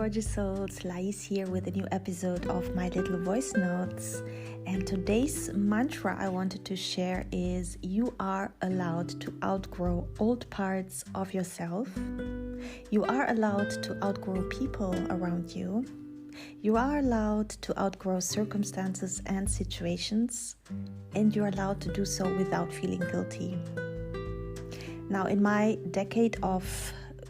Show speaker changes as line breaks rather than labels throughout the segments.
gorgeous souls, Lais here with a new episode of my little voice notes. And today's mantra I wanted to share is: you are allowed to outgrow old parts of yourself. You are allowed to outgrow people around you. You are allowed to outgrow circumstances and situations, and you're allowed to do so without feeling guilty. Now, in my decade of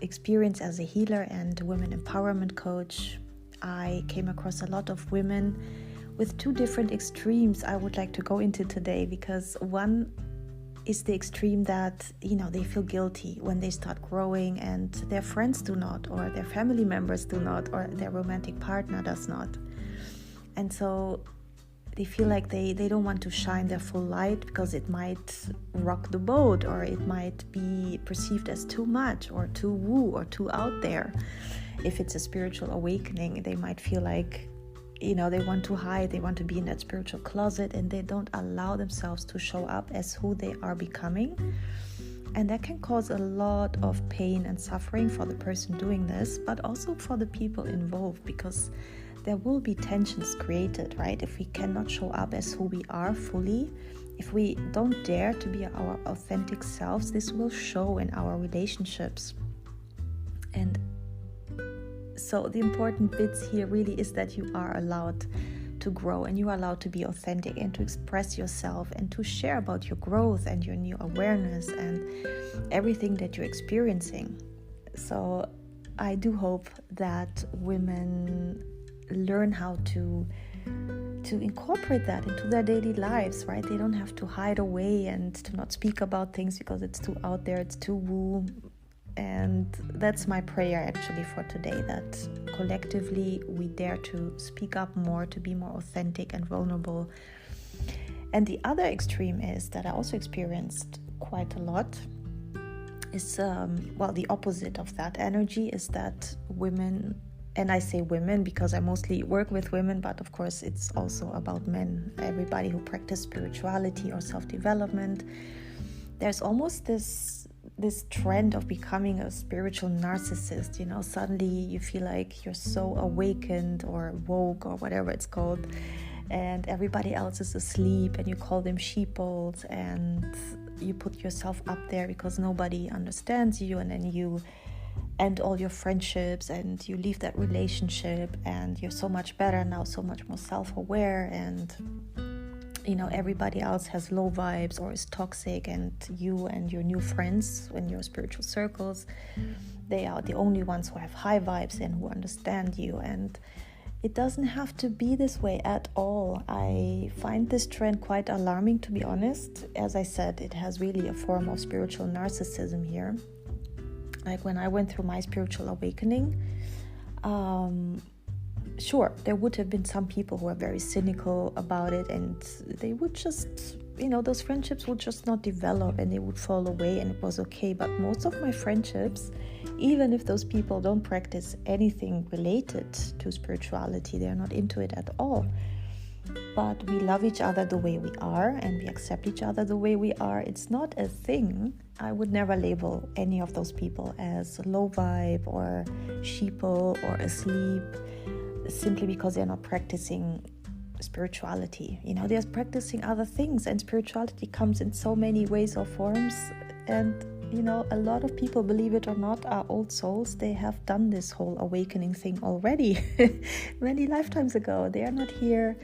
experience as a healer and women empowerment coach, I came across a lot of women with two different extremes I would like to go into today, because one is the extreme that, they feel guilty when they start growing and their friends do not, or their family members do not, or their romantic partner does not. And so they feel like they don't want to shine their full light because it might rock the boat, or it might be perceived as too much or too woo or too out there. If it's a spiritual awakening, they might feel like, they want to hide, they want to be in that spiritual closet, and they don't allow themselves to show up as who they are becoming. And that can cause a lot of pain and suffering for the person doing this, but also for the people involved, because there will be tensions created, right? If we cannot show up as who we are fully, if we don't dare to be our authentic selves, this will show in our relationships. And so the important bits here really is that you are allowed to grow, and you are allowed to be authentic and to express yourself and to share about your growth and your new awareness and everything that you're experiencing. So I do hope that women learn how to incorporate that into their daily lives, right? They don't have to hide away and to not speak about things because it's too out there, it's too woo. And that's my prayer actually for today, that collectively we dare to speak up more, to be more authentic and vulnerable. And the other extreme is that I also experienced quite a lot is, the opposite of that energy is that women, and I say women because I mostly work with women, but of course it's also about men, everybody who practice spirituality or self-development. There's almost this trend of becoming a spiritual narcissist. Suddenly you feel like you're so awakened or woke or whatever it's called, and everybody else is asleep, and you call them sheeples, and you put yourself up there because nobody understands you, and then you end all your friendships and you leave that relationship, and you're so much better now, so much more self-aware, and everybody else has low vibes or is toxic, and you and your new friends in your spiritual circles, they are the only ones who have high vibes and who understand you. And it doesn't have to be this way at all. I find this trend quite alarming, to be honest. As I said, it has really a form of spiritual narcissism here. Like when I went through my spiritual awakening, sure, there would have been some people who are very cynical about it, and they would just, those friendships would just not develop and they would fall away, and it was okay. But most of my friendships, even if those people don't practice anything related to spirituality, they're not into it at all, but we love each other the way we are and we accept each other the way we are. It's not a thing. I would never label any of those people as low vibe or sheeple or asleep simply because they're not practicing spirituality. They're practicing other things, and spirituality comes in so many ways or forms. And a lot of people, believe it or not, are old souls. They have done this whole awakening thing already many lifetimes ago. They are not here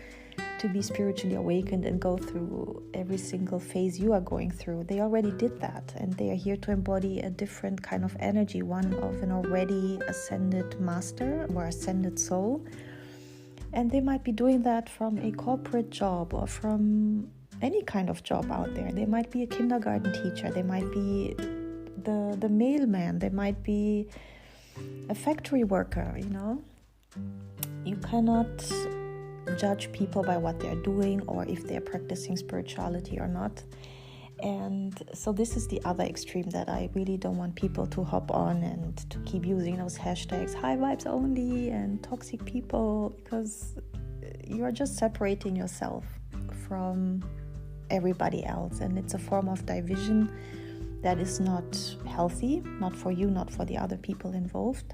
to be spiritually awakened and go through every single phase you are going through. They already did that, and they are here to embody a different kind of energy, one of an already ascended master or ascended soul. And they might be doing that from a corporate job or from any kind of job out there. They might be a kindergarten teacher, they might be the mailman, they might be a factory worker. You cannot judge people by what they're doing or if they're practicing spirituality or not. And so this is the other extreme that I really don't want people to hop on and to keep using those hashtags high vibes only and toxic people, because you're just separating yourself from everybody else, and it's a form of division that is not healthy, not for you, not for the other people involved.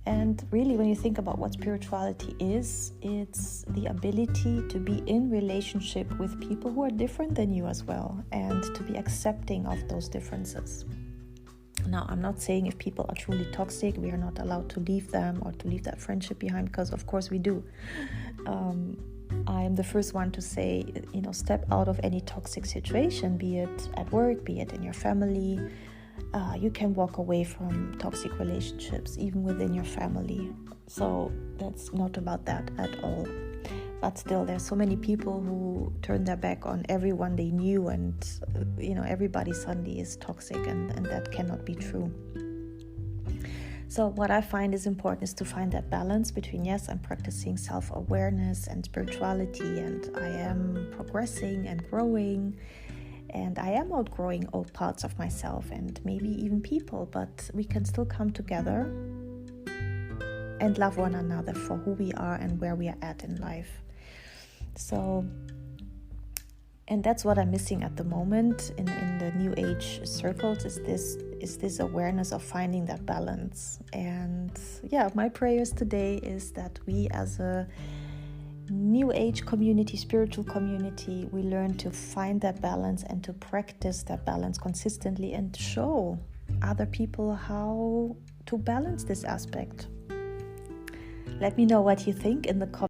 And really, when you think about what spirituality is, it's the ability to be in relationship with people who are different than you as well, and to be accepting of those differences. Now, I'm not saying if people are truly toxic, we are not allowed to leave them or to leave that friendship behind, because of course we do. I am the first one to say, step out of any toxic situation, be it at work, be it in your family. You can walk away from toxic relationships, even within your family. So that's not about that at all. But still, there's so many people who turn their back on everyone they knew, and everybody suddenly is toxic, and that cannot be true. So what I find is important is to find that balance between, yes, I'm practicing self-awareness and spirituality, and I am progressing and growing, and I am outgrowing old parts of myself and maybe even people, but we can still come together and love one another for who we are and where we are at in life. So, and that's what I'm missing at the moment in the new age circles, is this awareness of finding that balance. And my prayers today is that we as a new age community, spiritual community, we learn to find that balance and to practice that balance consistently and show other people how to balance this aspect. Let me know what you think in the comments.